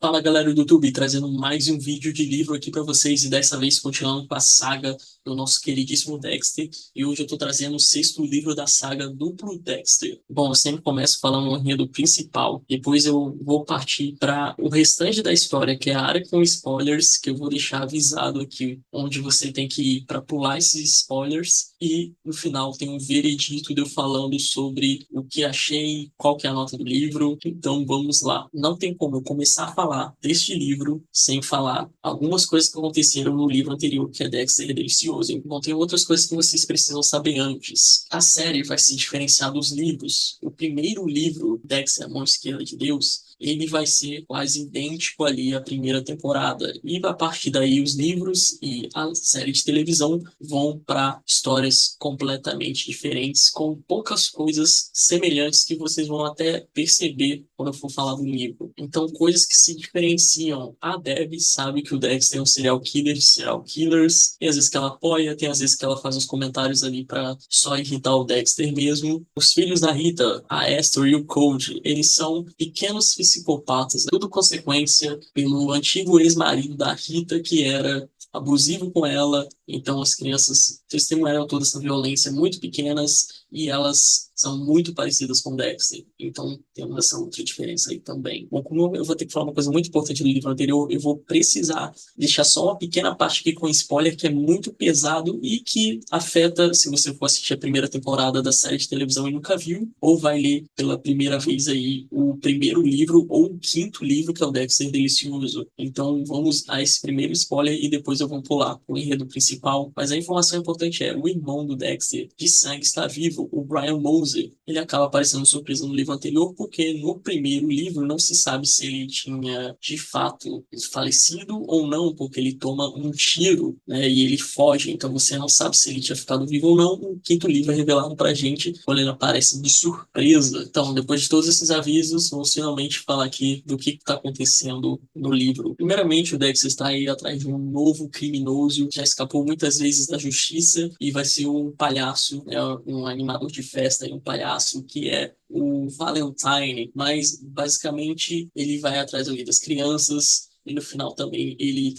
Fala galera do YouTube, trazendo mais um vídeo de livro aqui para vocês e dessa vez continuando com a saga do nosso queridíssimo Dexter. E hoje eu tô trazendo o sexto livro da saga Duplo Dexter. Bom, eu sempre começo falando um enredo principal, depois eu vou partir para o restante da história, que é a área com spoilers, que eu vou deixar avisado aqui, onde você tem que ir para pular esses spoilers. E no final tem um veredito de eu falando sobre o que achei, qual que é a nota do livro. Então vamos lá. Não tem como eu começar a falar deste livro sem falar algumas coisas que aconteceram no livro anterior, que é Dexter é Delicioso. Então tem outras coisas que vocês precisam saber antes. A série vai se diferenciar dos livros. O primeiro livro, Dexter, a Mão Esquerda de Deus, ele vai ser quase idêntico ali à primeira temporada. E a partir daí os livros e a série de televisão vão para histórias completamente diferentes, com poucas coisas semelhantes que vocês vão até perceber quando eu for falar do livro. Então, coisas que se diferenciam. A Debbie sabe que o Dexter é um serial killer de serial killers. Tem às vezes que ela apoia, tem às vezes que ela faz uns comentários ali para só irritar o Dexter mesmo. Os filhos da Rita, a Esther e o Code, eles são pequenos psicopatas, tudo consequência pelo antigo ex-marido da Rita, que era abusivo com ela. Então as crianças testemunharam toda essa violência muito pequenas e elas são muito parecidas com Dexter. Então temos essa outra diferença aí também. Bom, como eu vou ter que falar uma coisa muito importante do livro anterior, eu vou precisar deixar só uma pequena parte aqui com spoiler que é muito pesado e que afeta se você for assistir a primeira temporada da série de televisão e nunca viu, ou vai ler pela primeira vez aí o primeiro livro ou o quinto livro, que é o Dexter Delicioso. Então vamos a esse primeiro spoiler e depois eu vou pular o enredo principal. Mas a informação importante é: o irmão do Dexter de sangue está vivo, o Brian Moser. Ele acaba aparecendo surpresa no livro anterior porque no primeiro livro não se sabe se ele tinha de fato falecido ou não, porque ele toma um tiro, né, e ele foge. Então você não sabe se ele tinha ficado vivo ou não. O quinto livro é revelado pra gente quando ele aparece de surpresa. Então, depois de todos esses avisos, vamos finalmente falar aqui do que está acontecendo no livro. Primeiramente, o Dexter está aí atrás de um novo criminoso, já escapou muitas vezes da justiça e vai ser um palhaço, né, um animador de festa e um palhaço que é o Valentine, mas basicamente ele vai atrás ali das crianças e no final também ele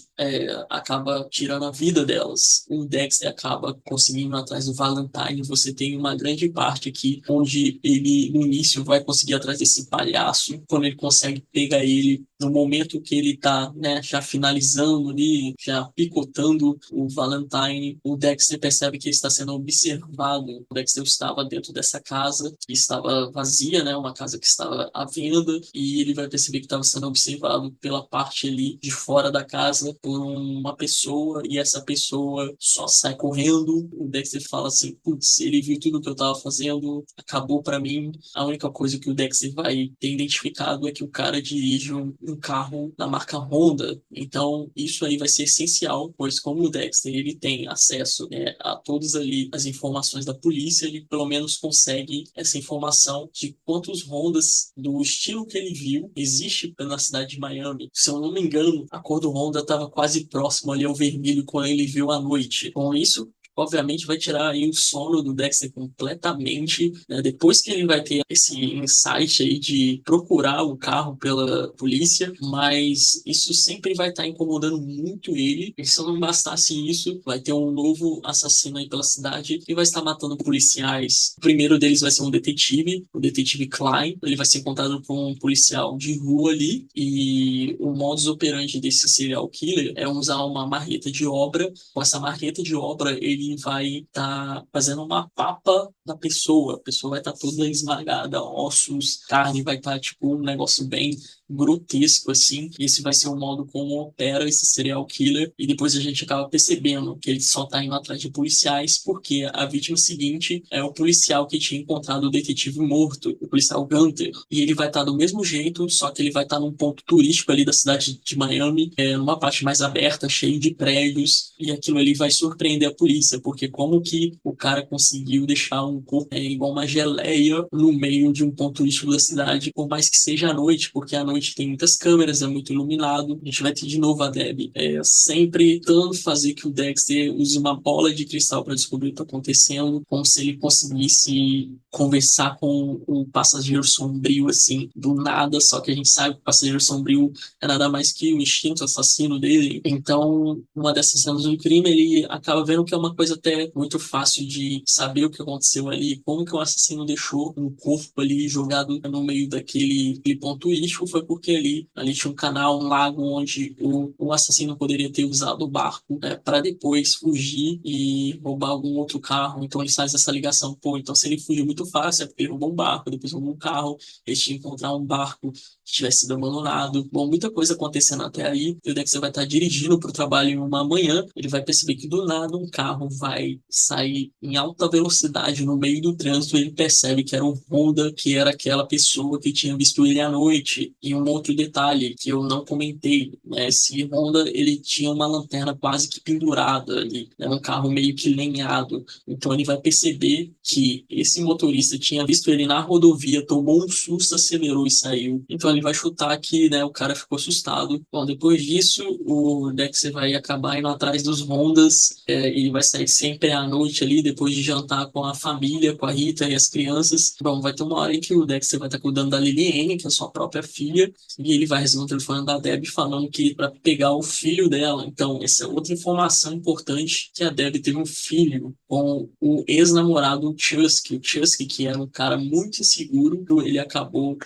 acaba tirando a vida delas. O Dexter acaba conseguindo ir atrás do Valentine. Você tem uma grande parte aqui onde ele no início vai conseguir ir atrás desse palhaço, quando ele consegue pegar ele no momento que ele tá, né, já finalizando ali, já picotando o Valentine. O Dexter percebe que ele está sendo observado. O Dexter estava dentro dessa casa que estava vazia, né, uma casa que estava à venda, e ele vai perceber que estava sendo observado pela parte ali de fora da casa por uma pessoa, e essa pessoa só sai correndo. O Dexter fala assim: putz, ele viu tudo que eu estava fazendo, acabou para mim. A única coisa que o Dexter vai ter identificado é que o cara dirige um carro da marca Honda. Então isso aí vai ser essencial, pois como o Dexter ele tem acesso, né, a todas ali as informações da polícia, ele pelo menos consegue essa informação de quantos Hondas do estilo que ele viu existe na cidade de Miami. Se eu não me engano, a cor do Honda estava quase próximo ali ao vermelho quando ele viu à noite. Com isso, obviamente vai tirar aí o sono do Dexter completamente, né? Depois que ele vai ter esse insight aí de procurar o carro pela polícia, mas isso sempre vai estar incomodando muito ele. E se não bastasse isso, vai ter um novo assassino aí pela cidade e vai estar matando policiais. O primeiro deles vai ser um detetive, o detetive Klein. Ele vai ser encontrado por um policial de rua ali, e o modus operandi desse serial killer é usar uma marreta de obra. Com essa marreta de obra, ele vai estar fazendo uma papa da pessoa. A pessoa vai estar toda esmagada, ossos, carne, vai estar tipo um negócio bem grotesco assim. Esse vai ser o modo como opera esse serial killer, e depois a gente acaba percebendo que ele só tá indo atrás de policiais porque a vítima seguinte é o policial que tinha encontrado o detetive morto, o policial Gunter, e ele vai estar do mesmo jeito, só que ele vai estar num ponto turístico ali da cidade de Miami, numa parte mais aberta, cheio de prédios, e aquilo ali vai surpreender a polícia. polícia, porque como que o cara conseguiu deixar um corpo igual uma geleia no meio de um ponto turístico da cidade, por mais que seja à noite, porque à noite tem muitas câmeras, é muito iluminado. A gente vai ter de novo a Debbie sempre tentando fazer que o Dexter use uma bola de cristal para descobrir o que está acontecendo, como se ele conseguisse conversar com o passageiro sombrio, assim, do nada, só que a gente sabe que o passageiro sombrio é nada mais que o instinto assassino dele. Então, uma dessas cenas do crime, ele acaba vendo que é uma coisa até muito fácil de saber o que aconteceu ali, como que o assassino deixou um corpo ali jogado no meio daquele ponto turístico, foi porque ali tinha um canal, um lago, onde o assassino poderia ter usado o barco para depois fugir e roubar algum outro carro. Então ele faz essa ligação, pô, então se ele fugiu muito fácil, é porque ele roubou um barco, depois roubou um carro, ele tinha que encontrar um barco que tivesse sido abandonado. Bom, muita coisa acontecendo até aí. E o Dexter vai estar dirigindo para o trabalho em uma manhã, ele vai perceber que do nada um carro vai sair em alta velocidade no meio do trânsito, e ele percebe que era um Honda, que era aquela pessoa que tinha visto ele à noite. E um outro detalhe que eu não comentei, né? Esse Honda, ele tinha uma lanterna quase que pendurada ali, era um carro meio que lenhado. Então ele vai perceber que esse motorista tinha visto ele na rodovia, tomou um susto, acelerou e saiu. Então ele vai chutar que, né, o cara ficou assustado. Bom, depois disso, o Dexter vai acabar indo atrás dos Hondas. Ele vai sair sempre à noite ali, depois de jantar com a família, com a Rita e as crianças. Bom, vai ter uma hora em que o Dexter vai estar cuidando da Liliane, que é a sua própria filha, e ele vai receber um telefone da Debbie falando que para pegar o filho dela. Então, essa é outra informação importante, que a Debbie teve um filho com o ex-namorado Chusky. O Chusky, que era um cara muito inseguro, ele acabou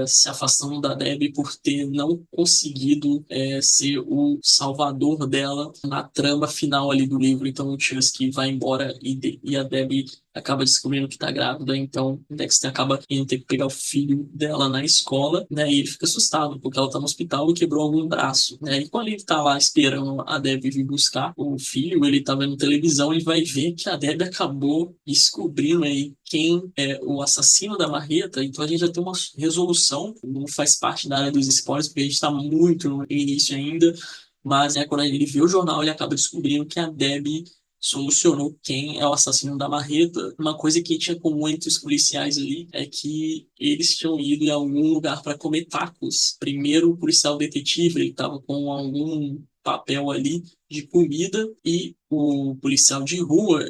se afastando da Debbie por ter não conseguido ser o salvador dela na trama final ali do livro. Então, o Chusky vai embora e a Debbie acaba descobrindo que tá grávida, então Dexter acaba indo ter que pegar o filho dela na escola, né, e ele fica assustado, porque ela tá no hospital e quebrou algum braço, né, e quando ele tá lá esperando a Debbie vir buscar o filho, ele tá vendo televisão e vai ver que a Debbie acabou descobrindo aí quem é o assassino da marreta. Então a gente já tem uma resolução, não faz parte da área dos spoilers, porque a gente tá muito no início ainda, mas quando ele vê o jornal, ele acaba descobrindo que a Debbie solucionou quem é o assassino da marreta. Uma coisa que tinha comum entre os policiais ali é que eles tinham ido em algum lugar para comer tacos. Primeiro, o policial detetive, ele estava com algum papel ali de comida, e o policial de rua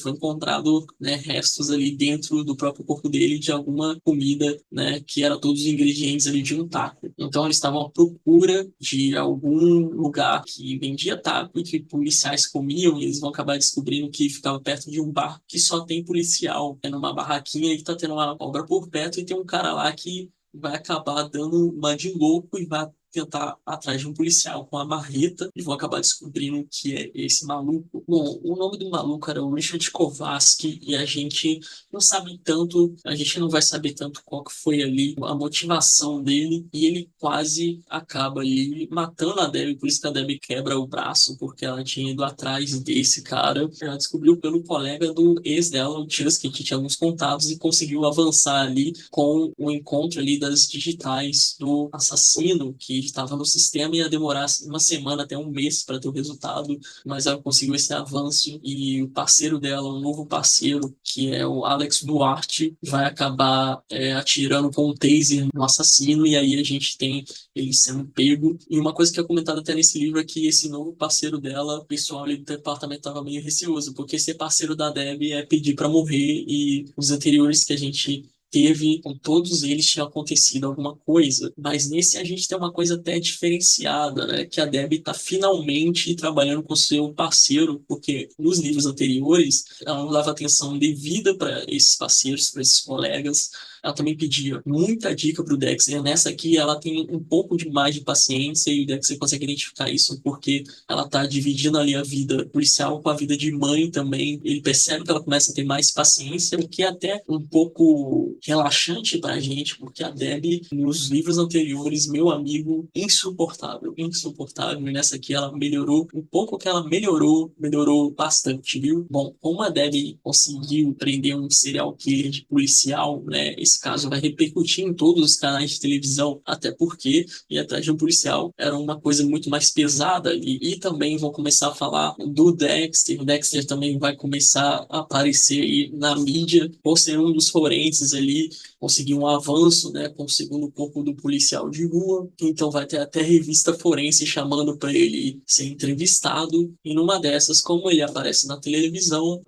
foi encontrado, né, restos ali dentro do próprio corpo dele de alguma comida, né, que era todos os ingredientes ali de um taco. Então eles estavam à procura de algum lugar que vendia taco e que policiais comiam, e eles vão acabar descobrindo que ficava perto de um bar que só tem policial, numa barraquinha, e que tá tendo uma obra por perto, e tem um cara lá que vai acabar dando uma de louco e vai tentar atrás de um policial com a marreta, e vão acabar descobrindo que é esse maluco. Bom, o nome do maluco era o Richard Kovaski, e a gente não sabe tanto, a gente não vai saber tanto qual que foi ali a motivação dele, e ele quase acaba ali matando a Debbie, por isso que a Debbie quebra o braço, porque ela tinha ido atrás desse cara. Ela descobriu pelo colega do ex dela, o Chusky, que tinha alguns contatos, e conseguiu avançar ali com o encontro ali das digitais do assassino, que estava no sistema, e ia demorar uma semana até um mês para ter o resultado, mas ela conseguiu esse avanço, e o parceiro dela, um novo parceiro, que é o Alex Duarte, vai acabar atirando com um taser no assassino, e aí a gente tem ele sendo pego. E uma coisa que é comentada até nesse livro é que esse novo parceiro dela, o pessoal ali do departamento estava meio receoso, porque ser parceiro da Debbie é pedir para morrer, e os anteriores que a gente teve, com todos eles tinha acontecido alguma coisa, mas nesse a gente tem uma coisa até diferenciada, né? Que a Debbie está finalmente trabalhando com seu parceiro, porque nos livros anteriores ela não dava atenção devida para esses parceiros, para esses colegas. Ela também pedia muita dica para o Dexter. Nessa aqui ela tem um pouco de mais de paciência, e o Dexter consegue identificar isso porque ela está dividindo ali a vida policial com a vida de mãe também. Ele percebe que ela começa a ter mais paciência, o que é até um pouco relaxante para a gente, porque a Debbie, nos livros anteriores, meu amigo, insuportável, insuportável. E nessa aqui ela melhorou, um pouco que ela melhorou bastante, viu? Bom, como a Debbie conseguiu prender um serial killer de policial, né? nesse caso vai repercutir em todos os canais de televisão, até porque ir atrás de um policial era uma coisa muito mais pesada ali. E também vão começar a falar do Dexter. O Dexter também vai começar a aparecer aí na mídia por ser um dos forenses ali, conseguir um avanço, né, com o segundo corpo do policial de rua. Então vai ter até revista forense chamando para ele ser entrevistado. E numa dessas, como ele aparece na televisão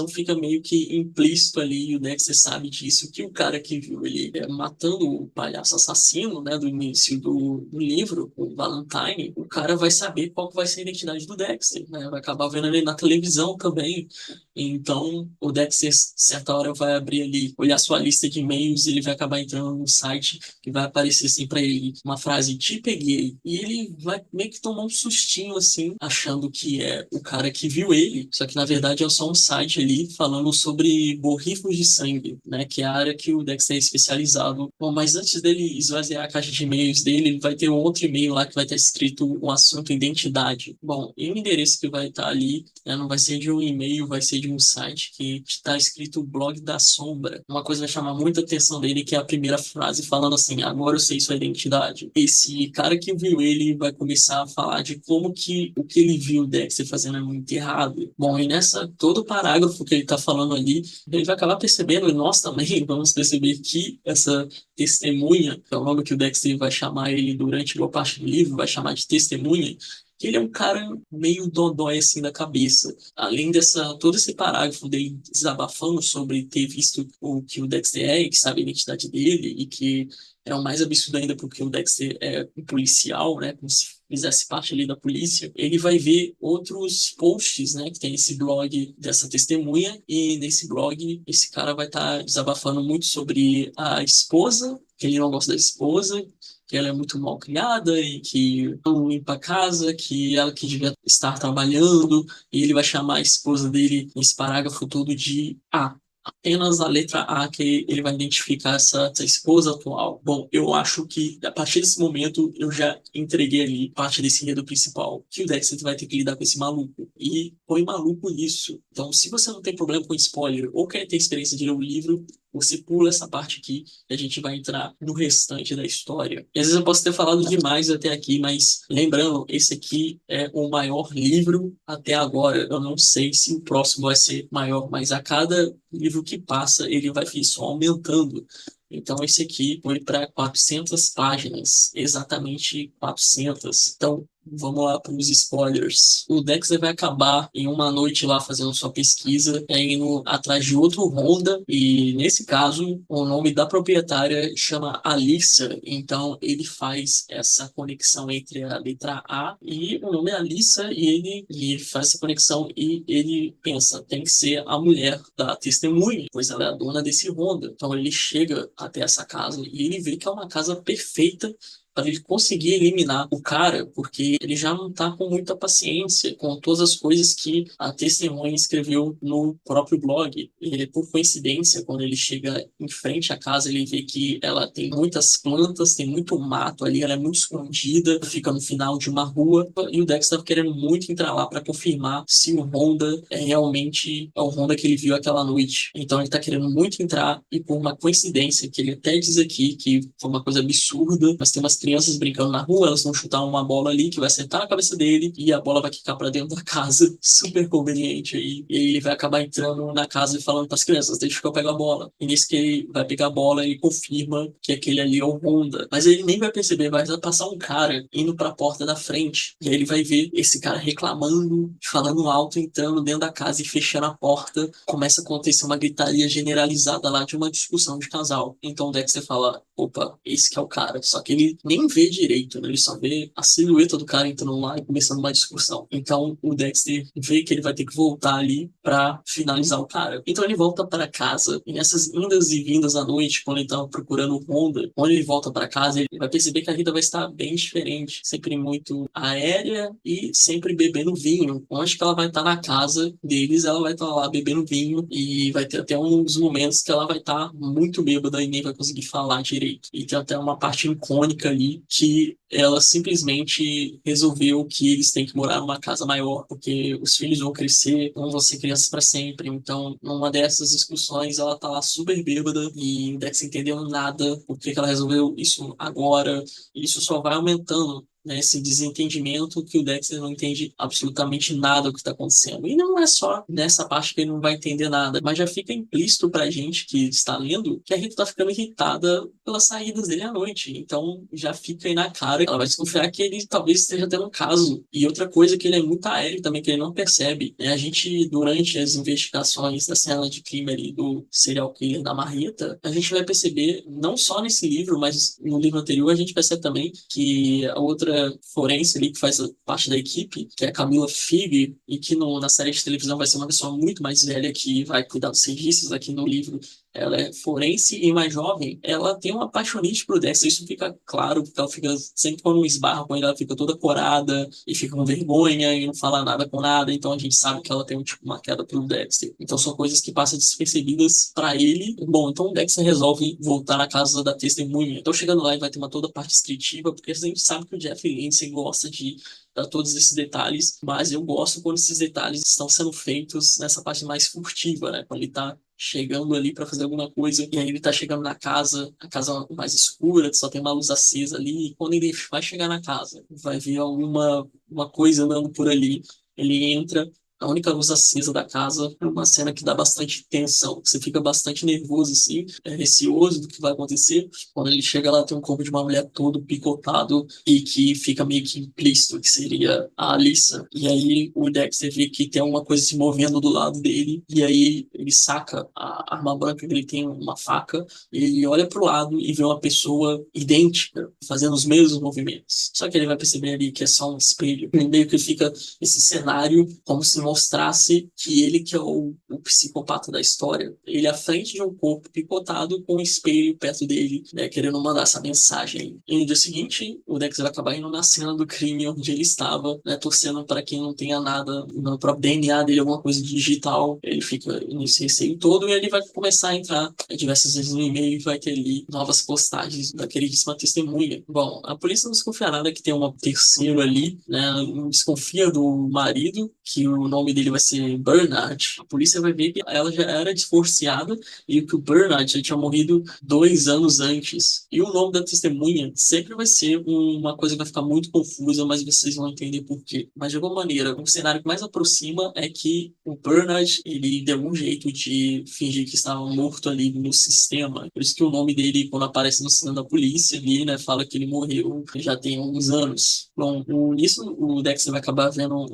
fica meio que implícito ali, e o Dexter sabe disso, que o cara que viu ele matando o palhaço assassino, né, do início do livro, o Valentine, o cara vai saber qual que vai ser a identidade do Dexter, né? Vai acabar vendo ele na televisão também. Então, o Dexter, certa hora, vai abrir ali, olhar sua lista de e-mails, e ele vai acabar entrando no site que vai aparecer assim pra ele uma frase: te peguei. E ele vai meio que tomar um sustinho assim, achando que é o cara que viu ele. Só que na verdade é só um site ali falando sobre borrifos de sangue, né? Que é a área que o Dexter é especializado. Bom, mas antes dele esvaziar a caixa de e-mails dele, ele vai ter um outro e-mail lá que vai estar escrito um assunto identidade. Bom, e o endereço que vai estar ali, né, não vai ser de um e-mail, vai ser de um site que está escrito Blog da Sombra. Uma coisa vai chamar muita atenção dele, que é a primeira frase falando assim: agora eu sei sua identidade. Esse cara que viu ele vai começar a falar de como que o que ele viu o Dexter fazendo é muito errado. Bom, e nessa, todo o parágrafo que ele está falando ali, ele vai acabar percebendo, e nós também vamos perceber que essa testemunha, que é o nome que o Dexter vai chamar ele durante boa parte do livro, vai chamar de testemunha, que ele é um cara meio dodói assim da cabeça. Além dessa, todo esse parágrafo dele desabafando sobre ter visto o que o Dexter é, e que sabe a identidade dele, e que é o mais absurdo ainda porque o Dexter é um policial, né, como se fizesse parte ali da polícia. Ele vai ver outros posts, né, que tem esse blog dessa testemunha, e nesse blog esse cara vai estar desabafando muito sobre a esposa, que ele não gosta da esposa, que ela é muito mal criada e que não limpa a casa, que ela que devia estar trabalhando, e ele vai chamar a esposa dele nesse parágrafo todo de A. Apenas a letra A que ele vai identificar essa esposa atual. Bom, eu acho que a partir desse momento eu já entreguei ali parte desse enredo principal, que o Dexter vai ter que lidar com esse maluco. E põe maluco nisso. Então, se você não tem problema com spoiler ou quer ter experiência de ler o livro, você pula essa parte aqui e a gente vai entrar no restante da história. E às vezes eu posso ter falado demais até aqui, mas lembrando, esse aqui é o maior livro até agora. Eu não sei se o próximo vai ser maior, mas a cada livro que passa, ele vai só aumentando. Então, esse aqui foi para 400 páginas, exatamente 400. Então, vamos lá para os spoilers. O Dexter vai acabar em uma noite lá fazendo sua pesquisa, indo atrás de outro Honda, e nesse caso, o nome da proprietária chama Alissa, então ele faz essa conexão entre a letra A e o nome é Alissa, e ele faz essa conexão e ele pensa, tem que ser a mulher da testemunha, pois ela é a dona desse Honda. Então ele chega até essa casa e ele vê que é uma casa perfeita para ele conseguir eliminar o cara, porque ele já não tá com muita paciência com todas as coisas que a testemunha escreveu no próprio blog. E, por coincidência, quando ele chega em frente à casa, ele vê que ela tem muitas plantas, tem muito mato ali, ela é muito escondida, fica no final de uma rua, e o Dex estava querendo muito entrar lá para confirmar se o Honda é realmente o Honda que ele viu aquela noite. Então ele tá querendo muito entrar, e por uma coincidência, que ele até diz aqui que foi uma coisa absurda, mas tem umas crianças brincando na rua, elas vão chutar uma bola ali que vai acertar na cabeça dele e a bola vai quicar pra dentro da casa. Super conveniente aí. E aí ele vai acabar entrando na casa e falando pras crianças: deixa que eu pego a bola. E nisso que ele vai pegar a bola, ele confirma que aquele ali é o Honda. Mas ele nem vai perceber, vai passar um cara indo pra porta da frente. E aí ele vai ver esse cara reclamando, falando alto, entrando dentro da casa e fechando a porta. Começa a acontecer uma gritaria generalizada lá de uma discussão de casal. Então o Dexter fala: opa, esse que é o cara. Só que ele nem vê direito, né? Ele só vê a silhueta do cara entrando lá e começando uma discussão. Então o Dexter vê que ele vai ter que voltar ali pra finalizar o cara. Então ele volta para casa e nessas indas e vindas à noite, quando ele tava procurando o Honda, quando ele volta para casa, ele vai perceber que a vida vai estar bem diferente. Sempre muito aérea e sempre bebendo vinho. Onde que ela vai estar na casa deles, ela vai estar lá bebendo vinho e vai ter até uns momentos que ela vai estar muito bêbada e nem vai conseguir falar direito. E tem até uma parte icônica ali ali que ela simplesmente resolveu que eles têm que morar numa casa maior, porque os filhos vão crescer, não vão ser crianças para sempre. Então, numa dessas discussões, ela tá lá super bêbada e o Dex entendendo nada, por que que ela resolveu isso agora. E isso só vai aumentando, né, esse desentendimento que o Dexter não entende absolutamente nada do que está acontecendo. E não é só nessa parte que ele não vai entender nada, mas já fica implícito pra gente que está lendo que a Rita tá ficando irritada pelas saídas dele à noite. Então já fica aí na cara, ela vai desconfiar que ele talvez esteja tendo um caso. E outra coisa que ele é muito aéreo também, que ele não percebe, é a gente, durante as investigações da cena de crime ali do serial killer da Marreta, a gente vai perceber, não só nesse livro, mas no livro anterior, a gente percebe também que a outra forense ali que faz parte da equipe, que é a Camila Fig, e que na série de televisão vai ser uma pessoa muito mais velha que vai cuidar dos serviços. Aqui no livro ela é forense e mais jovem, ela tem uma apaixonite pro Dexter, isso fica claro, porque ela fica, sempre quando esbarra com ele, ela fica toda corada e fica com vergonha e não fala nada com nada, então a gente sabe que ela tem tipo, uma queda pelo Dexter. Então são coisas que passam despercebidas para ele. Bom, então o Dexter resolve voltar na casa da testemunha. Então chegando lá, ele vai ter uma toda a parte descritiva, porque a gente sabe que o Jeff Lindsay gosta de dar todos esses detalhes, mas eu gosto quando esses detalhes estão sendo feitos nessa parte mais furtiva, né? Quando ele tá chegando ali para fazer alguma coisa, e aí ele tá chegando na casa, a casa mais escura, só tem uma luz acesa ali, e quando ele vai chegar na casa, vai ver alguma uma coisa andando por ali, ele entra, a única luz acesa da casa, é uma cena que dá bastante tensão, você fica bastante nervoso assim, receoso do que vai acontecer. Quando ele chega lá, tem um corpo de uma mulher todo picotado e que fica meio que implícito que seria a Alissa. E aí o Dexter vê que tem alguma coisa se movendo do lado dele, e aí ele saca a arma branca que ele tem, uma faca, e ele olha pro lado e vê uma pessoa idêntica fazendo os mesmos movimentos. Só que ele vai perceber ali que é só um espelho. E meio que fica esse cenário como se mostrasse que ele que é o psicopata da história. Ele à frente de um corpo picotado com um espelho perto dele, né, querendo mandar essa mensagem. E no dia seguinte, o Dexter vai acabar indo na cena do crime onde ele estava, né, torcendo para que não tenha nada no próprio DNA dele, alguma coisa digital. Ele fica nesse receio todo e ele vai começar a entrar diversas vezes no e-mail e vai ter ali novas postagens da queridíssima testemunha. Bom, a polícia não desconfia nada que tem um terceiro ali, né, não desconfia do marido, que o nome dele vai ser Bernard. A polícia vai ver que ela já era divorciada e que o Bernard já tinha morrido 2 anos antes. E o nome da testemunha sempre vai ser uma coisa que vai ficar muito confusa, mas vocês vão entender por quê. Mas de alguma maneira, o cenário que mais aproxima é que o Bernard, ele deu um jeito de fingir que estava morto ali no sistema. Por isso que o nome dele, quando aparece no sistema da polícia ali, né, fala que ele morreu já tem alguns anos. Bom, nisso o Dexter vai acabar vendo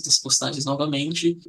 das postagens novamente,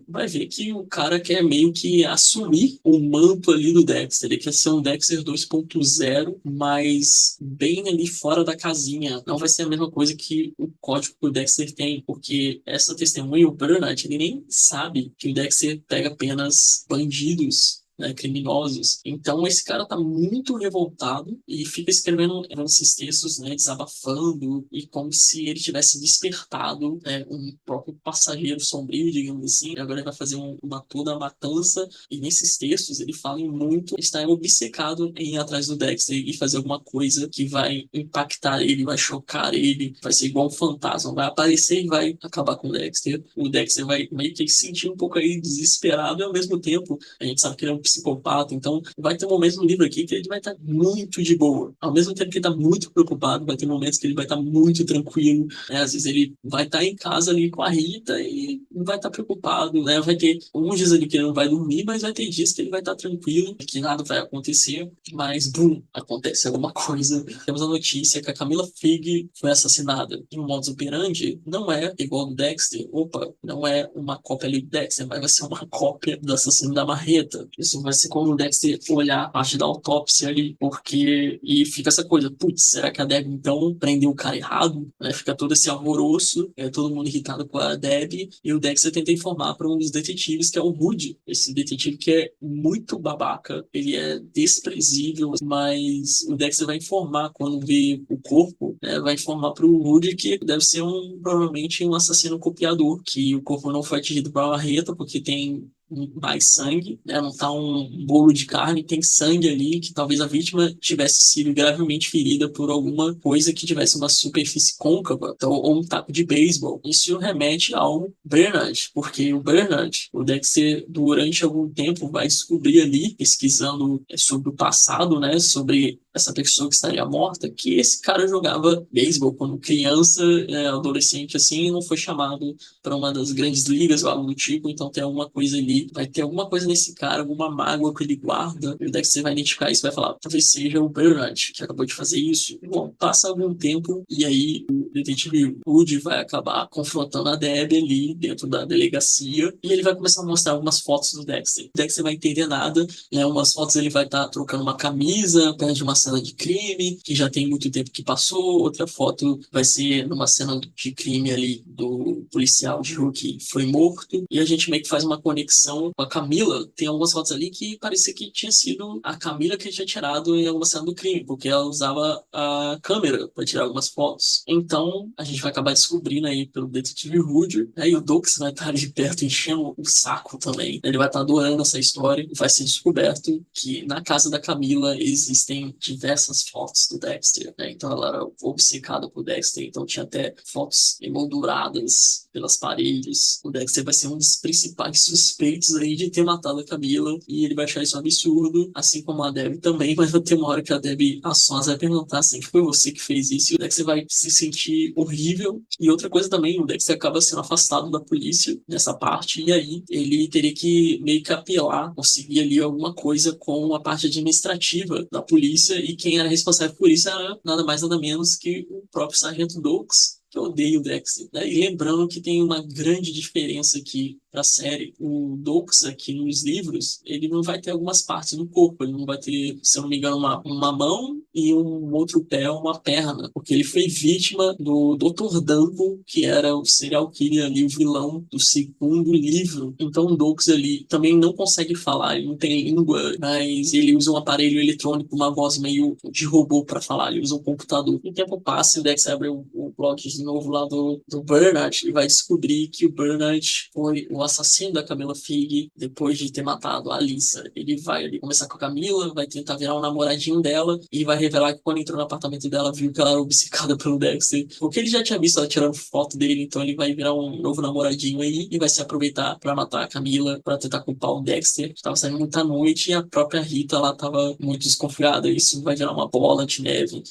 vai ver que o cara quer meio que assumir o manto ali do Dexter. Ele quer ser um Dexter 2.0, mas bem ali fora da casinha. Não vai ser a mesma coisa que o código que o Dexter tem, porque essa testemunha, o Bernard, ele nem sabe que o Dexter pega apenas bandidos, né, criminosos. Então esse cara tá muito revoltado e fica escrevendo esses textos, né, desabafando e como se ele tivesse despertado, né, um próprio passageiro sombrio, digamos assim. E agora ele vai fazer uma toda matança e nesses textos ele fala em muito, está obcecado em ir atrás do Dexter e fazer alguma coisa que vai impactar ele, vai chocar ele, vai ser igual um fantasma, vai aparecer e vai acabar com o Dexter. O Dexter vai meio que se sentir um pouco aí desesperado e ao mesmo tempo a gente sabe que ele é um psicopata, então vai ter momentos no livro aqui que ele vai estar muito de boa. Ao mesmo tempo que ele está muito preocupado, vai ter momentos que ele vai estar muito tranquilo, né? Às vezes ele vai estar em casa ali com a Rita e não vai estar preocupado, né? Vai ter alguns dias ali que ele não vai dormir, mas vai ter dias que ele vai estar tranquilo, que nada vai acontecer, mas, bum, acontece alguma coisa. Temos a notícia que a Camila Fig foi assassinada. E o modus operandi não é igual ao do Dexter. Opa, não é uma cópia ali do Dexter, mas vai ser uma cópia do assassino da Marreta. Isso vai ser como o Dexter olhar a parte da autópsia ali, porque... E fica essa coisa, putz, será que a Debbie então prendeu o cara errado? Né? Fica todo esse alvoroço, todo mundo irritado com a Debbie, e o Dexter tenta informar para um dos detetives, que é o Rudy. Esse detetive que é muito babaca, ele é desprezível, mas o Dexter vai informar quando vê o corpo, né? Vai informar para o Rudy que deve ser provavelmente um assassino copiador, que o corpo não foi atingido por uma marreta, porque tem mais sangue, né? Não tá um bolo de carne, tem sangue ali, que talvez a vítima tivesse sido gravemente ferida por alguma coisa que tivesse uma superfície côncava, então, ou um taco de beisebol. Isso remete ao Bernard, porque o Dexter, durante algum tempo, vai descobrir ali, pesquisando sobre o passado, né? Sobre essa pessoa que estaria morta, que esse cara jogava beisebol quando criança, adolescente, assim, e não foi chamado para uma das grandes ligas ou algo do tipo, então tem alguma coisa ali, vai ter alguma coisa nesse cara, alguma mágoa que ele guarda, e o Dexter vai identificar isso, vai falar, talvez seja o Bernard, que acabou de fazer isso. Bom, passa algum tempo, e aí o detetive Wood vai acabar confrontando a Debbie ali dentro da delegacia, e ele vai começar a mostrar algumas fotos do Dexter. O Dexter vai entender nada, né? Umas fotos ele vai estar trocando uma camisa perto de uma cena de crime, que já tem muito tempo que passou, outra foto vai ser numa cena de crime ali do policial de rua que foi morto, e a gente meio que faz uma conexão com a Camila. Tem algumas fotos ali que parecia que tinha sido a Camila que tinha tirado em alguma cena do crime, porque ela usava a câmera para tirar algumas fotos. Então, a gente vai acabar descobrindo aí pelo detetive Rudy, né? E o Dox vai estar ali perto enchendo o saco também. Ele vai estar adorando essa história e vai ser descoberto que na casa da Camila existem diversas fotos do Dexter, né? Então ela era obcecada por Dexter, então tinha até fotos emolduradas pelas paredes. O Dexter vai ser um dos principais suspeitos aí de ter matado a Camila, e ele vai achar isso um absurdo, assim como a Debbie também, mas vai ter uma hora que a Debbie, a Sons, vai perguntar assim, foi você que fez isso? E o Dexter vai se sentir horrível. E outra coisa também, o Dexter acaba sendo afastado da polícia nessa parte, e aí ele teria que meio que apelar, conseguir ali alguma coisa com a parte administrativa da polícia, e quem era responsável por isso era nada mais nada menos que o próprio Sargento Doakes, que odeia o Dexter, né? E lembrando que tem uma grande diferença aqui para a série. O Doakes aqui nos livros, ele não vai ter algumas partes do corpo, ele não vai ter, se eu não me engano, uma mão e um outro pé, uma perna, porque ele foi vítima do Dr. Dumbo, que era o serial killer ali, o vilão do segundo livro. Então o Doakes ali também não consegue falar, ele não tem língua, mas ele usa um aparelho eletrônico, uma voz meio de robô para falar, ele usa um computador. O tempo passa e o Dex abre o blog de novo lá do Bernard e vai descobrir que o Bernard foi o assassino da Camila Fig depois de ter matado a Alissa. Ele vai ali começar com a Camila, vai tentar virar um namoradinho dela e vai revelar que quando entrou no apartamento dela viu que ela era obcecada pelo Dexter, porque ele já tinha visto ela tirando foto dele, então ele vai virar um novo namoradinho aí e vai se aproveitar para matar a Camila, para tentar culpar o Dexter, que tava saindo muita noite, e a própria Rita lá tava muito desconfiada. Isso vai virar uma bola de neve.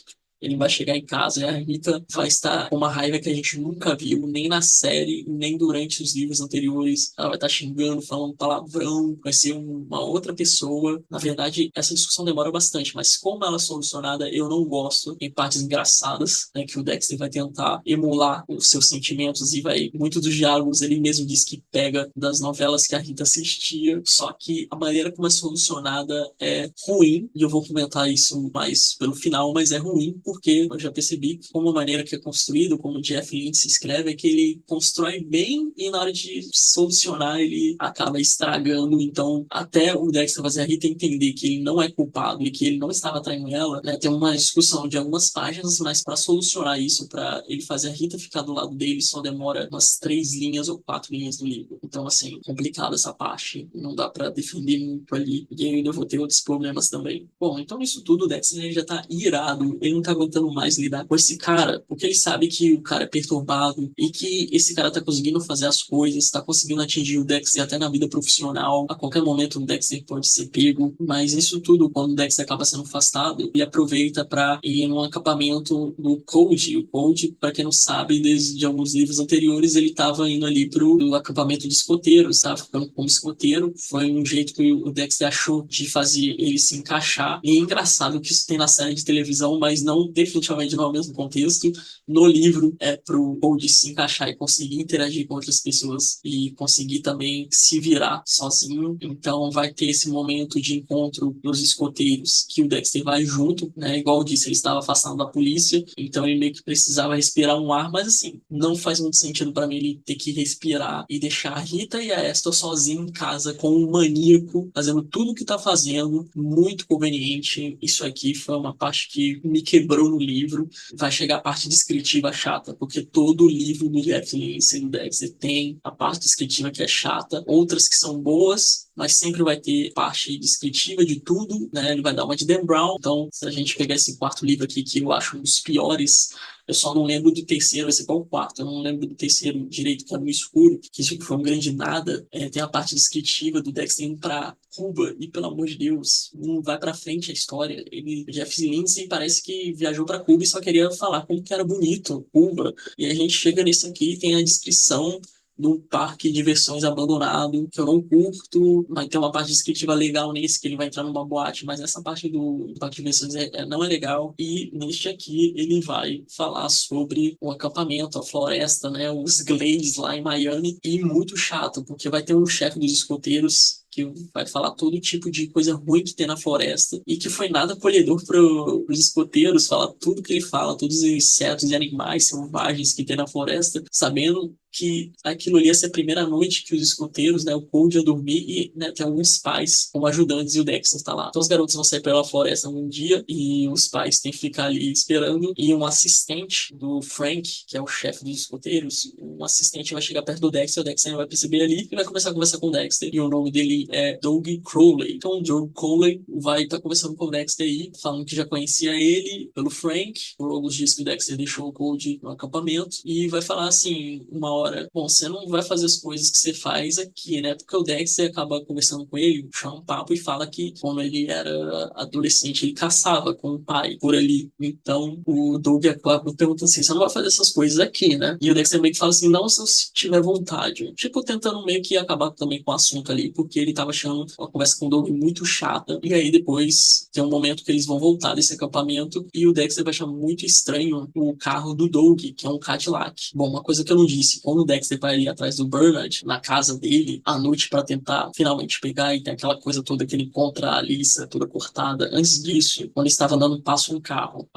Ele vai chegar em casa e a Rita vai estar com uma raiva que a gente nunca viu, nem na série, nem durante os livros anteriores. Ela vai estar xingando, falando palavrão, vai ser uma outra pessoa. Na verdade, essa discussão demora bastante, mas como ela é solucionada, eu não gosto. Em partes engraçadas, né, que o Dexter vai tentar emular os seus sentimentos e vai, muito dos diálogos, ele mesmo diz que pega das novelas que a Rita assistia, só que a maneira como é solucionada é ruim, e eu vou comentar isso mais pelo final, mas é ruim, porque eu já percebi que como a maneira que é construído, como o Jeff Lynne escreve, é que ele constrói bem e na hora de solucionar ele acaba estragando. Então, até o Dexter fazer a Rita entender que ele não é culpado e que ele não estava traindo ela, né, tem uma discussão de algumas páginas, mas para solucionar isso, para ele fazer a Rita ficar do lado dele, só demora umas 3 linhas ou 4 linhas do livro. Então, assim, complicado essa parte, não dá para defender muito ali, e ainda vou ter outros problemas também. Bom, então isso tudo, o Dexter ele já tá irado, ele não tá aguentando mais lidar com esse cara, porque ele sabe que o cara é perturbado e que esse cara tá conseguindo fazer as coisas, tá conseguindo atingir o Dexter até na vida profissional. A qualquer momento o Dexter pode ser pego, mas isso tudo, quando o Dexter acaba sendo afastado, ele aproveita para ir num acampamento do Code. O Code, para quem não sabe, desde alguns livros anteriores, ele tava indo ali pro acampamento de escoteiros, tá? Ficando como escoteiro. Foi um jeito que o Dexter achou de fazer ele se encaixar. E é engraçado que isso tem na série de televisão, mas não definitivamente não é o mesmo contexto. No livro é pro Cody se encaixar e conseguir interagir com outras pessoas e conseguir também se virar sozinho. Então vai ter esse momento de encontro dos escoteiros que o Dexter vai junto, né? Igual eu disse, ele estava afastado da polícia, então ele meio que precisava respirar um ar, mas assim, não faz muito sentido para mim ele ter que respirar e deixar a Rita e a Esther sozinho em casa com um maníaco, fazendo tudo o que tá fazendo, muito conveniente. Isso aqui foi uma parte que me quebrou sobrou no livro. Vai chegar a parte descritiva chata, porque todo livro do Jeff Lindsay do Dexter tem a parte descritiva que é chata, outras que são boas, mas sempre vai ter parte descritiva de tudo, né? Ele vai dar uma de Dan Brown. Então, se a gente pegar esse quarto livro aqui, que eu acho um dos piores, eu só não lembro do terceiro, vai ser qual o quarto, eu não lembro do terceiro direito, que é no escuro, que isso foi um grande nada. Tem a parte descritiva do Dexter indo pra Cuba, e pelo amor de Deus, não vai pra frente a história. O Jeff Lindsay parece que viajou pra Cuba e só queria falar como que era bonito Cuba. E a gente chega nesse aqui e tem a descrição do parque de diversões abandonado, que eu não curto, mas tem uma parte descritiva legal nesse, que ele vai entrar numa boate, mas essa parte do parque de diversões não é legal. E neste aqui ele vai falar sobre o acampamento, a floresta, né, os Glades lá em Miami, e muito chato, porque vai ter um chefe dos escoteiros que vai falar todo tipo de coisa ruim que tem na floresta e que foi nada acolhedor para os escoteiros, falar tudo que ele fala, todos os insetos e animais selvagens que tem na floresta, sabendo que aquilo ali ia ser a primeira noite que os escoteiros, né, o Cold ia dormir e, né, tem alguns pais como ajudantes e o Dexter tá lá. Então os garotos vão sair pela floresta um dia e os pais têm que ficar ali esperando e um assistente do Frank, que é o chefe dos escoteiros, um assistente vai chegar perto do Dexter, o Dexter vai perceber ali e vai começar a conversar com o Dexter e o nome dele é Doug Crowley. Então o Doug Crowley vai estar conversando com o Dexter aí, falando que já conhecia ele pelo Frank, por alguns dias que o Dexter deixou o Cold no acampamento e vai falar assim, uma hora, bom, você não vai fazer as coisas que você faz aqui, né? Porque o Dexter acaba conversando com ele, chama um papo e fala que quando ele era adolescente, ele caçava com o pai por ali. Então o Doug acaba perguntando assim, você não vai fazer essas coisas aqui, né? E o Dexter meio que fala assim, não se eu tiver vontade. Tipo, tentando meio que acabar também com o assunto ali, porque ele tava achando uma conversa com o Doug muito chata. E aí depois tem um momento que eles vão voltar desse acampamento e o Dexter vai achar muito estranho o carro do Doug, que é um Cadillac. Bom, uma coisa que eu não disse, quando o Dexter vai ali atrás do Bernard, na casa dele, à noite pra tentar finalmente pegar, e tem aquela coisa toda que ele encontra a Alissa toda cortada. Antes disso, quando ele estava andando, passa um carro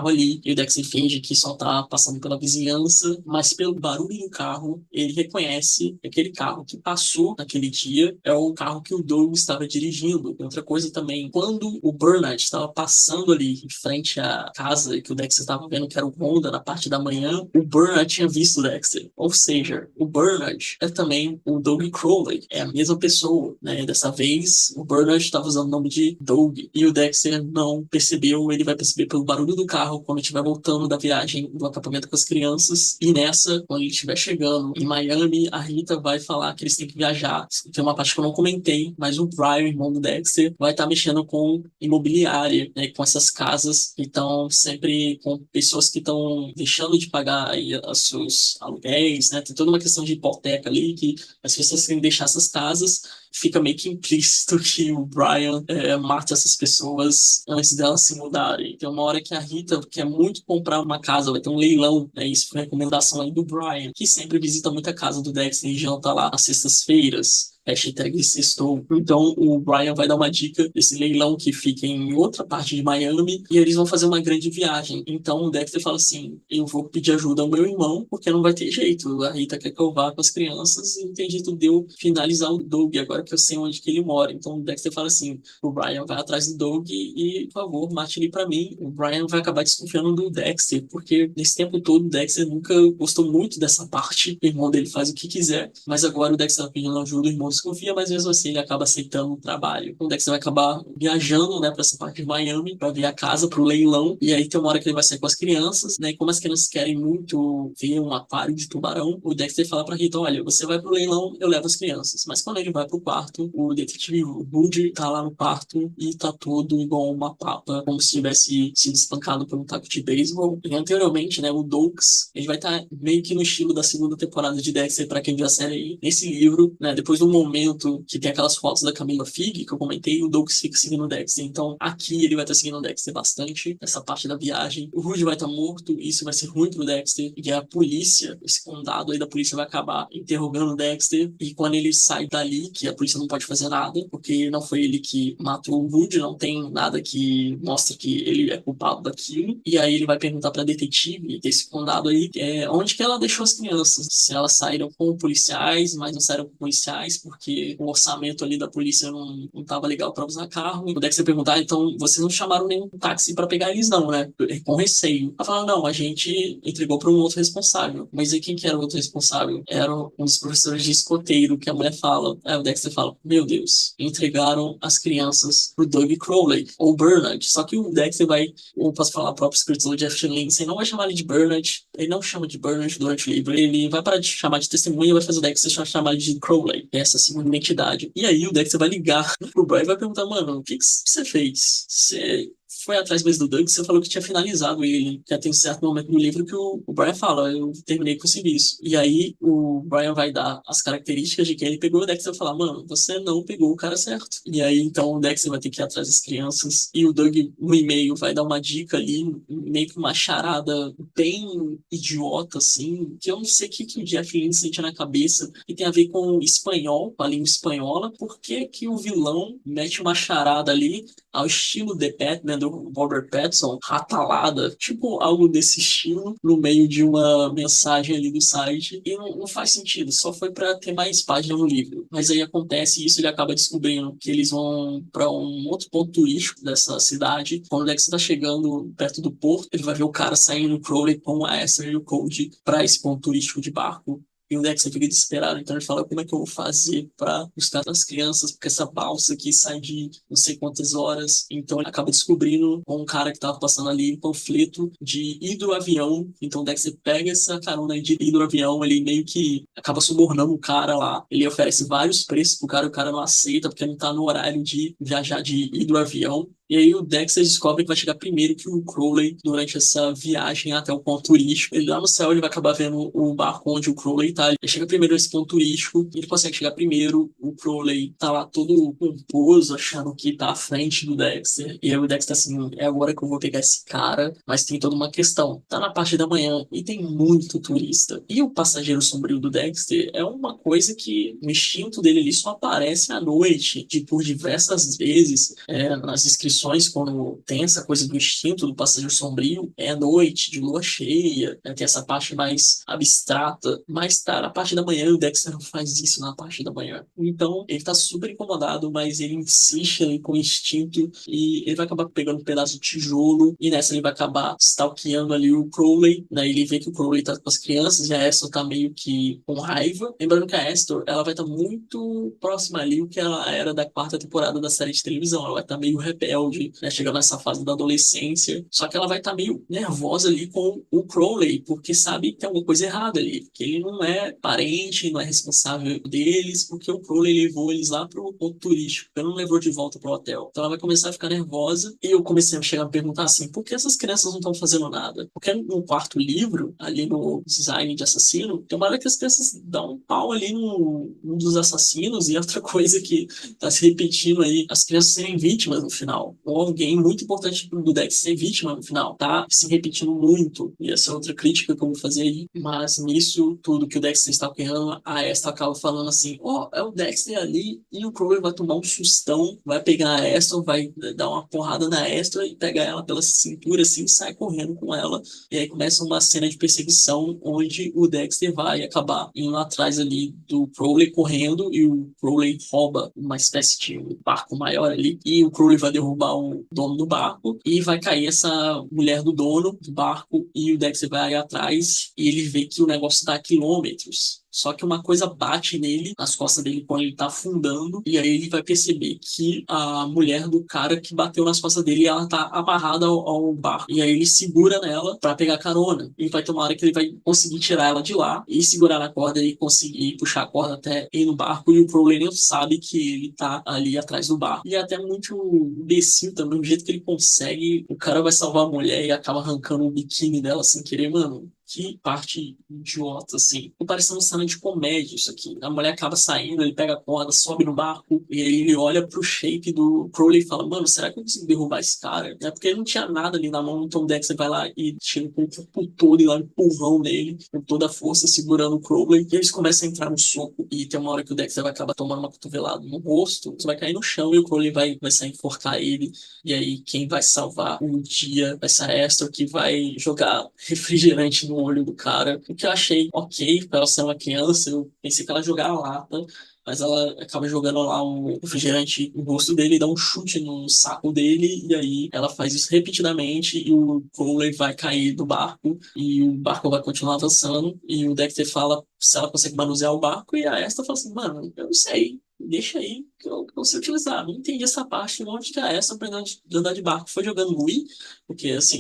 ali, e o Dexter finge que só tá passando pela vizinhança, mas pelo barulho do carro, ele reconhece que aquele carro que passou naquele dia é o carro que o Doug estava dirigindo. E outra coisa também, quando o Bernard estava passando ali em frente à casa que o Dexter estava vendo, que era o Honda, na parte da manhã, o Bernard tinha visto o Dexter. Ou seja, o Bernard é também o Doug Crowley, é a mesma pessoa, né? Dessa vez, o Bernard estava usando o nome de Doug e o Dexter não percebeu, ele vai perceber pelo barulho do carro quando estiver voltando da viagem do acampamento com as crianças. E nessa, quando ele estiver chegando em Miami, a Rita vai falar que eles têm que viajar. Tem uma parte que eu não comentei, mas o Brian, irmão do Dexter, vai estar mexendo com imobiliária, né? Com essas casas que estão sempre com pessoas que estão deixando de pagar aí os seus aluguéis, né? Tem toda uma questão de hipoteca ali, que as pessoas querem deixar essas casas, fica meio que implícito que o Brian mata essas pessoas antes delas se mudarem. Tem uma hora que a Rita quer muito comprar uma casa, vai ter um leilão, né? Isso foi recomendação aí do Brian, que sempre visita muita casa do Dexter e janta lá às sextas-feiras. Hashtag sextou. Então o Brian vai dar uma dica desse leilão que fica em outra parte de Miami e eles vão fazer uma grande viagem. Então o Dexter fala assim, eu vou pedir ajuda ao meu irmão porque não vai ter jeito. A Rita quer que eu vá com as crianças e não tem jeito de eu finalizar o Doug agora que eu sei onde que ele mora. Então o Dexter fala assim, o Brian vai atrás do Doug e, por favor, mate ele pra mim. O Brian vai acabar desconfiando do Dexter porque nesse tempo todo o Dexter nunca gostou muito dessa parte. O irmão dele faz o que quiser, mas agora o Dexter tá pedindo ajuda, o irmão desconfia, mas mesmo assim ele acaba aceitando o trabalho. O Dexter vai acabar viajando, né, pra essa parte de Miami, pra ver a casa, pro leilão, e aí tem uma hora que ele vai sair com as crianças, né, e como as crianças querem muito ver um aquário de tubarão, o Dexter fala pra Rita, olha, você vai pro leilão, eu levo as crianças. Mas quando ele vai pro quarto, o detetive Rudy tá lá no quarto e tá todo igual uma papa, como se tivesse sido espancado por um taco de beisebol. E anteriormente, né, o Douglas, ele vai estar meio que no estilo da segunda temporada de Dexter, pra quem viu a série aí, nesse livro, né, depois do momento que tem aquelas fotos da Camila Fig, que eu comentei, o Douglas fica seguindo o Dexter. Então, aqui ele vai estar seguindo o Dexter bastante, nessa parte da viagem. O Rudy vai estar morto, e isso vai ser ruim pro Dexter, e a polícia, esse condado aí da polícia vai acabar interrogando o Dexter, e quando ele sai dali, que a polícia não pode fazer nada, porque não foi ele que matou o Woody, não tem nada que mostre que ele é culpado daquilo. E aí ele vai perguntar pra detetive desse condado aí, onde que ela deixou as crianças. Se elas saíram com policiais, mas não saíram com policiais, porque o orçamento ali da polícia não tava legal pra usar carro. E o Dexter perguntar, então vocês não chamaram nenhum táxi pra pegar eles não, né? Com receio. Ela fala, não, a gente entregou pra um outro responsável. Mas aí quem que era o outro responsável? Era um dos professores de escoteiro, que a mulher fala. Aí o Dexter fala, meu Deus, entregaram as crianças pro Doug Crowley, ou Bernard. Só que o Dexter vai, ou posso falar, o próprio escritor Jeff Lindsay, não vai chamar ele de Bernard, ele não chama de Bernard durante o livro, ele vai parar de chamar de testemunha e vai fazer o Dexter chamar de Crowley, essa segunda identidade. E aí o Dexter vai ligar pro Brian e vai perguntar, mano, o que você fez? Você foi atrás mesmo do Doug, você falou que tinha finalizado ele. Já tem um certo momento no livro que o Brian fala, eu terminei com o serviço. E aí o Brian vai dar as características de quem ele pegou, o Dexter vai falar, mano, você não pegou o cara certo. E aí então o Dexter vai ter que ir atrás das crianças, e o Doug no e-mail vai dar uma dica ali, meio que uma charada bem idiota, assim, que eu não sei o que o Jeff Lindsay tinha na cabeça, que tem a ver com espanhol, com a língua espanhola. Por que que o vilão mete uma charada ali ao estilo The Batman do Robert Pattinson, ratalada, tipo algo desse estilo, no meio de uma mensagem ali do site, e não faz sentido, só foi pra ter mais página no livro. Mas aí acontece isso, ele acaba descobrindo que eles vão pra um outro ponto turístico dessa cidade. Quando o Dex tá chegando perto do porto, ele vai ver o cara saindo, o Crowley com a Esther e o Cody pra esse ponto turístico de barco. E o Dexter fica desesperado, então ele fala, como é que eu vou fazer pra buscar as crianças, porque essa balsa aqui sai de não sei quantas horas. Então ele acaba descobrindo com um cara que tava passando ali um panfleto de hidroavião. Então o Dexter pega essa carona aí de hidroavião, ele meio que acaba subornando o cara lá. Ele oferece vários preços pro cara, o cara não aceita, porque não tá no horário de viajar de hidroavião. E aí o Dexter descobre que vai chegar primeiro que o Crowley durante essa viagem até o ponto turístico. Ele lá no céu ele vai acabar vendo o barco onde o Crowley tá. Ele chega primeiro nesse ponto turístico, ele consegue chegar primeiro. O Crowley tá lá todo pomposo, achando que tá à frente do Dexter. E aí o Dexter tá assim, é agora que eu vou pegar esse cara. Mas tem toda uma questão. Tá na parte da manhã e tem muito turista. E o passageiro sombrio do Dexter é uma coisa que o instinto dele ali só aparece à noite, por diversas vezes, nas inscrições, quando tem essa coisa do instinto do passageiro sombrio, é à noite, de lua cheia, né? Tem essa parte mais abstrata, mas tá na parte da manhã, o Dexter não faz isso na parte da manhã. Então, ele tá super incomodado, mas ele insiste ali com o instinto, e ele vai acabar pegando um pedaço de tijolo, e nessa ele vai acabar stalkeando ali o Crowley, né? Ele vê que o Crowley tá com as crianças, e a Esther tá meio que com raiva. Lembrando que a Esther, ela vai estar muito próxima ali o que ela era da quarta temporada da série de televisão. Ela vai estar meio rebelde, né, chegando nessa fase da adolescência. Só que ela vai estar meio nervosa ali com o Crowley, porque sabe que tem alguma coisa errada ali, que ele não é parente, não é responsável deles, porque o Crowley levou eles lá pro ponto turístico, ele não levou de volta pro hotel. Então ela vai começar a ficar nervosa, e eu comecei a chegar a perguntar assim, por que essas crianças não estão fazendo nada? Porque no quarto livro, ali no design de assassino, tem uma hora que as crianças dão um pau ali num dos assassinos, e outra coisa que tá se repetindo aí, as crianças serem vítimas no final. Ou alguém muito importante do Dex ser vítima no final. Tá se repetindo muito. E essa é outra crítica que eu vou fazer aí. Mas nisso, tudo que o Dexter está criando, a Esther acaba falando assim, é o Dexter ali, e o Crowley vai tomar um sustão, vai pegar a Esther, vai dar uma porrada na Esther e pegar ela pela cintura assim, e sai correndo com ela. E aí começa uma cena de perseguição, onde o Dexter vai acabar indo atrás ali do Crowley correndo, e o Crowley rouba uma espécie de barco maior ali, e o Crowley vai derrubar o dono do barco, e vai cair essa mulher do dono do barco, e o Dexter vai aí atrás, e ele vê que o negócio tá a quilômetros. Só que uma coisa bate nele, nas costas dele, quando ele tá afundando, e aí ele vai perceber que a mulher do cara que bateu nas costas dele, ela tá amarrada ao barco. E aí ele segura nela pra pegar carona. E vai ter uma hora que ele vai conseguir tirar ela de lá, e segurar na corda, e conseguir puxar a corda até ir no barco, e o Crowley nem sabe que ele tá ali atrás do barco. E é até muito imbecil também, o jeito que ele consegue, o cara vai salvar a mulher e acaba arrancando o biquíni dela sem querer, mano. Que parte idiota, assim. Tô parecendo uma cena de comédia isso aqui. A mulher acaba saindo, ele pega a corda, sobe no barco, e aí ele olha pro shape do Crowley e fala, mano, será que eu consigo derrubar esse cara? É porque ele não tinha nada ali na mão, então o Dexter vai lá e tira com o corpo todo e lá um empurrão nele, com toda a força, segurando o Crowley, e eles começam a entrar no soco, e tem uma hora que o Dexter vai acabar tomando uma cotovelada no rosto, você vai cair no chão e o Crowley vai sair enforcar ele, e aí quem vai salvar o dia vai ser a Esther, que vai jogar refrigerante no olho do cara, o que eu achei ok pra ela ser uma criança. Eu pensei que ela ia jogar a lata, mas ela acaba jogando lá o refrigerante no rosto dele e dá um chute no saco dele, e aí ela faz isso repetidamente e o Crowley vai cair do barco e o barco vai continuar avançando e o Dexter fala se ela consegue manusear o barco e a Esther fala assim, mano, eu não sei, deixa aí que eu sei utilizar. Não entendi essa parte, onde que a Esther aprendeu de andar de barco. Foi jogando Wii, porque assim,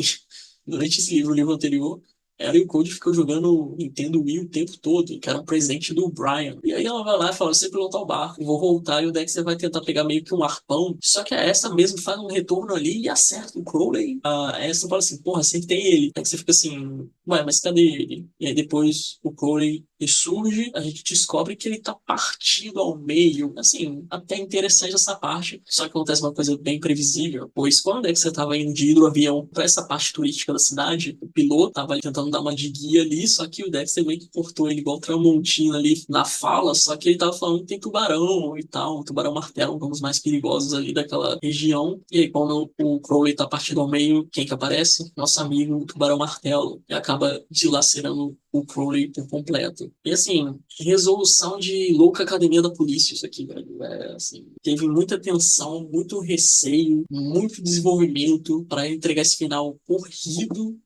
durante esse livro, o livro anterior, ela e o Cody ficam jogando Nintendo Wii o tempo todo, que era um presente do Brian. E aí ela vai lá e fala, você pilotar o barco, vou voltar, e o Dexter vai tentar pegar meio que um arpão. Só que a essa mesmo faz um retorno ali e acerta o Crowley. A essa fala assim, porra, acertei ele. O Dexter fica assim, ué, mas cadê ele? E aí depois o Crowley ressurge, a gente descobre que ele tá partido ao meio. Assim, até interessante essa parte. Só que acontece uma coisa bem previsível, pois quando o Dexter tava indo de hidroavião pra essa parte turística da cidade, o piloto tava ali tentando dar uma de guia ali, só que o Dexter meio que cortou ele igual Tramontina ali na fala, só que ele tava falando que tem tubarão e tal, um tubarão martelo, um dos mais perigosos ali daquela região. E aí, quando o Crowley tá partido ao meio, quem que aparece? Nosso amigo, o tubarão martelo, e acaba dilacerando o Crowley por completo. E assim, resolução de louca academia da polícia, isso aqui, velho. É, assim, teve muita tensão, muito receio, muito desenvolvimento para entregar esse final corrido.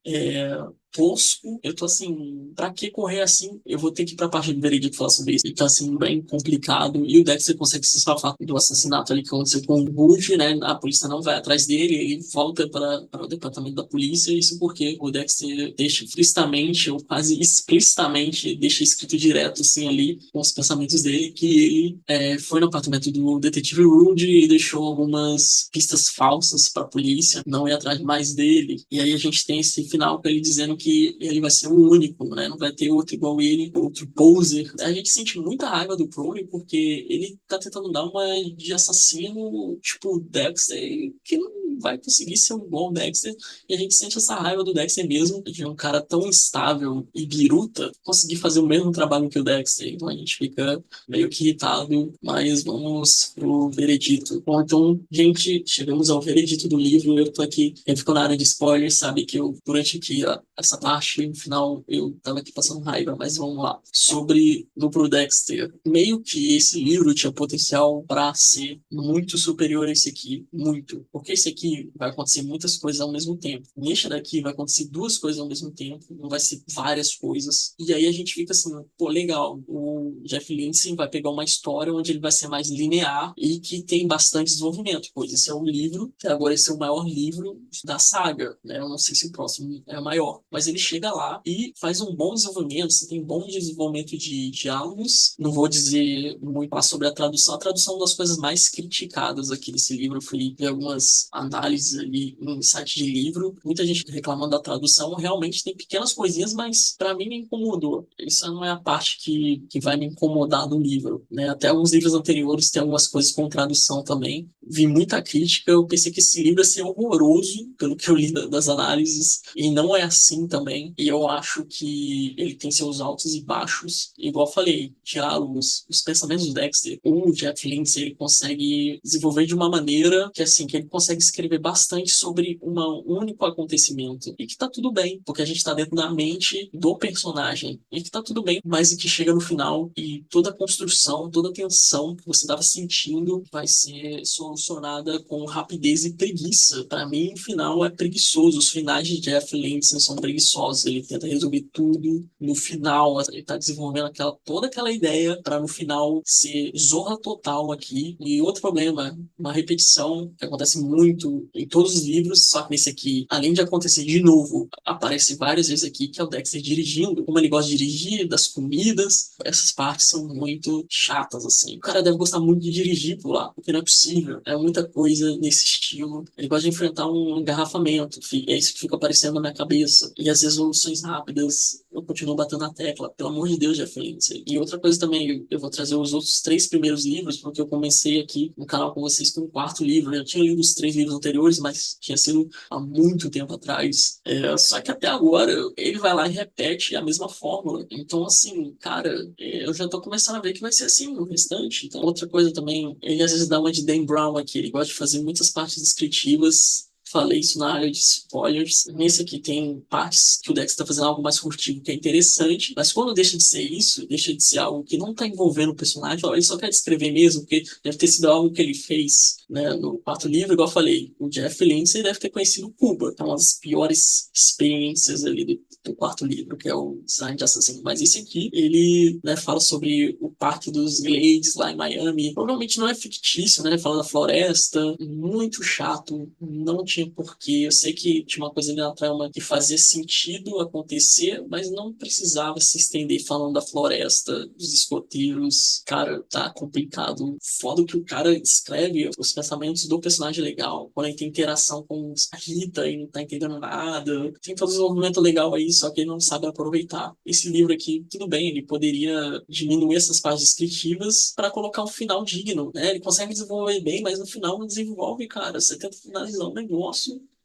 Tosco, eu tô assim, pra que correr assim? Eu vou ter que ir pra parte do veredito falar sobre isso. E tá assim, bem complicado. E o Dexter consegue se safar do assassinato ali que aconteceu com o Rude, né? A polícia não vai atrás dele, ele volta para o departamento da polícia. Isso porque o Dexter deixa explicitamente, ou quase explicitamente, deixa escrito direto assim ali, com os pensamentos dele, que ele foi no apartamento do detetive Rude e deixou algumas pistas falsas pra polícia não ir atrás mais dele. E aí a gente tem esse final com ele dizendo que ele vai ser o único, né? Não vai ter outro igual ele, outro poser. A gente sente muita raiva do Crowley porque ele tá tentando dar uma de assassino, tipo Dexter, que não vai conseguir ser um bom Dexter. E a gente sente essa raiva do Dexter mesmo, de um cara tão instável e biruta conseguir fazer o mesmo trabalho que o Dexter. Então a gente fica meio que irritado, mas vamos pro veredito. Bom, então, gente, chegamos ao veredito do livro. Eu tô aqui, quem ficou na área de spoiler sabe que eu, durante aqui, essa parte, no final, eu tava aqui passando raiva, mas vamos lá. Sobre Duplo Dexter. Meio que esse livro tinha potencial para ser muito superior a esse aqui, muito. Porque esse aqui vai acontecer muitas coisas ao mesmo tempo. Neste daqui vai acontecer duas coisas ao mesmo tempo, não vai ser várias coisas. E aí a gente fica assim, pô, legal. O Jeff Lindsay vai pegar uma história onde ele vai ser mais linear e que tem bastante desenvolvimento, pois esse é um livro, que agora esse é o maior livro da saga, né? Eu não sei se o próximo é o maior, mas ele chega lá e faz um bom desenvolvimento, você tem bom desenvolvimento de diálogos. Não vou dizer muito mais sobre a tradução é uma das coisas mais criticadas aqui desse livro. Eu fui ver algumas análises ali no site de livro, muita gente reclamando da tradução, realmente tem pequenas coisinhas, mas para mim me incomodou. Isso não é a parte que vai me incomodar do livro, né? Até alguns livros anteriores tem algumas coisas com tradução também. Vi muita crítica, eu pensei que esse livro ia ser horroroso, pelo que eu li das análises, e não é assim também. E eu acho que ele tem seus altos e baixos. Igual eu falei, diálogos, os pensamentos do Dexter, o Jeff Lindsay, ele consegue desenvolver de uma maneira que, assim, que ele consegue escrever bastante sobre um único acontecimento. E que tá tudo bem, porque a gente tá dentro da mente do personagem. E que tá tudo bem, mas que chega no final e toda a construção, toda a tensão que você tava sentindo vai ser solucionada com rapidez e preguiça. Para mim, o final é preguiçoso. Os finais de Jeff Lindsay são preguiçosos. Ele tenta resolver tudo no final. Ele tá desenvolvendo toda aquela ideia para no final ser zorra total aqui. E outro problema, uma repetição que acontece muito em todos os livros, só que nesse aqui, além de acontecer de novo, aparece várias vezes aqui, que é o Dexter dirigindo. Como ele gosta de dirigir, das comidas, essas partes são muito chatas, assim. O cara deve gostar muito de dirigir por lá, porque não é possível. É muita coisa nesse estilo. Ele gosta de enfrentar um engarrafamento, é isso que fica aparecendo na minha cabeça. E as resoluções rápidas, eu continuo batendo na tecla. Pelo amor de Deus, Jeff Lindsay. E outra coisa também, eu vou trazer os outros 3 primeiros livros, porque eu comecei aqui no canal com vocês com o 4º livro. Eu tinha lido os 3 livros anteriores, mas tinha sido há muito tempo atrás. Só que até agora ele vai lá e repete a mesma fórmula. Então, assim, cara, eu já tô começando a ver que vai ser assim no restante. Então, outra coisa também, ele às vezes dá uma de Dan Brown aqui. Ele gosta de fazer muitas partes descritivas. Falei isso na área de spoilers. Nesse aqui tem partes que o Dex está fazendo algo mais furtivo, que é interessante, mas quando deixa de ser isso, deixa de ser algo que não está envolvendo o personagem, ó, ele só quer descrever mesmo, porque deve ter sido algo que ele fez, né, no 4º livro, igual eu falei. O Jeff Lindsay deve ter conhecido Cuba, que é uma das piores experiências ali do 4º livro, que é o Design de Assassino. Mas esse aqui, ele, né, fala sobre o Parque dos Glades lá em Miami. Provavelmente não é fictício, né? Fala da floresta, muito chato, não tinha porquê. Eu sei que tinha uma coisa ali na trama que fazia sentido acontecer, mas não precisava se estender falando da floresta, dos escoteiros. Cara, tá complicado. Foda que o cara escreve os pensamentos do personagem legal, quando ele tem interação com a Rita e não tá entendendo nada. Tem todo o desenvolvimento legal aí, só que ele não sabe aproveitar. Esse livro aqui, tudo bem, ele poderia diminuir essas partes descritivas para colocar um final digno, né? Ele consegue desenvolver bem, mas no final não desenvolve, cara. Você tenta finalizar um negócio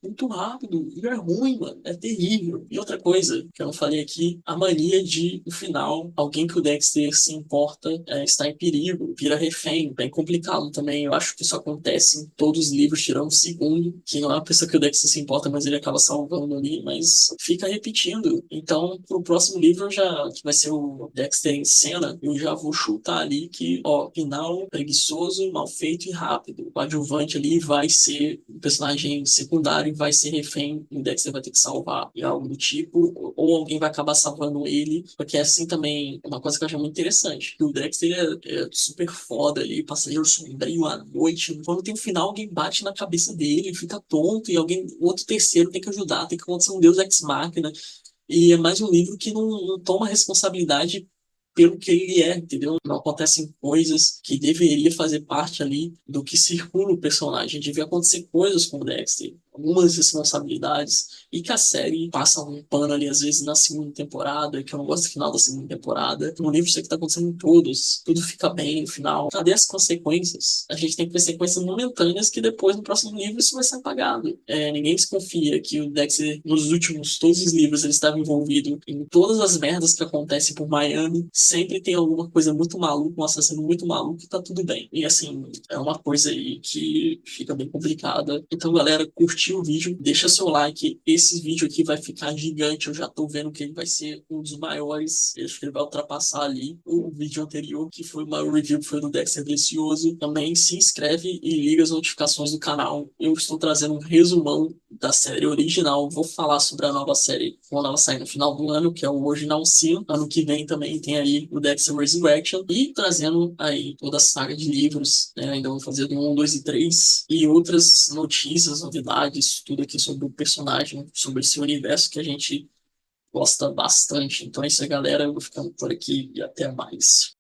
muito rápido. E é ruim, mano. É terrível. E outra coisa que eu não falei aqui, a mania de, no final, alguém que o Dexter se importa está em perigo, vira refém. Bem complicado também. Eu acho que isso acontece em todos os livros, tirando o 2º, que não é uma pessoa que o Dexter se importa, mas ele acaba salvando ali, mas fica repetindo. Então, pro próximo livro, já que vai ser o Dexter em cena, eu já vou chutar ali que, ó, final preguiçoso, mal feito e rápido. O adjuvante ali vai ser um personagem secundário, vai ser refém, o Dexter vai ter que salvar e algo do tipo, ou alguém vai acabar salvando ele, porque é assim também, uma coisa que eu acho muito interessante, que o Dexter é super foda ali, passageiro sombrio à noite, quando tem um final, alguém bate na cabeça dele, fica tonto, e alguém, outro terceiro tem que ajudar, tem que acontecer um Deus Ex Machina, e é mais um livro que não toma responsabilidade pelo que ele é, entendeu? Não acontecem coisas que deveria fazer parte ali do que circula o personagem. Devia acontecer coisas com o Dexter, algumas responsabilidades, e que a série passa um pano ali, às vezes, na 2ª temporada, que eu não gosto do final da 2ª temporada. No livro isso aqui tá acontecendo em todos, tudo fica bem no final. Cadê as consequências? A gente tem consequências momentâneas que depois, no próximo livro, isso vai ser apagado. Ninguém desconfia que o Dexter, nos últimos, todos os livros, ele estava envolvido em todas as merdas que acontecem por Miami. Sempre tem alguma coisa muito maluca, um assassino muito maluco, e tá tudo bem. E assim, é uma coisa aí que fica bem complicada. Então, galera, curtiu o vídeo, deixa seu like. Esse vídeo aqui vai ficar gigante. Eu já tô vendo que ele vai ser um dos maiores. Eu acho que ele vai ultrapassar ali o vídeo anterior, que foi uma review que foi do Dexter Delicioso. Também se inscreve e liga as notificações do canal. Eu estou trazendo um resumão da série original. Vou falar sobre a nova série quando ela sair no final do ano, que é o Original Sin. Ano que vem também tem aí o Dexter Resurrection. E trazendo aí toda a saga de livros, né? Ainda vou fazer do 1, 2 e 3. E outras notícias, novidades, tudo aqui sobre o personagem, sobre esse universo que a gente gosta bastante. Então é isso aí, galera. Eu vou ficando por aqui e até mais.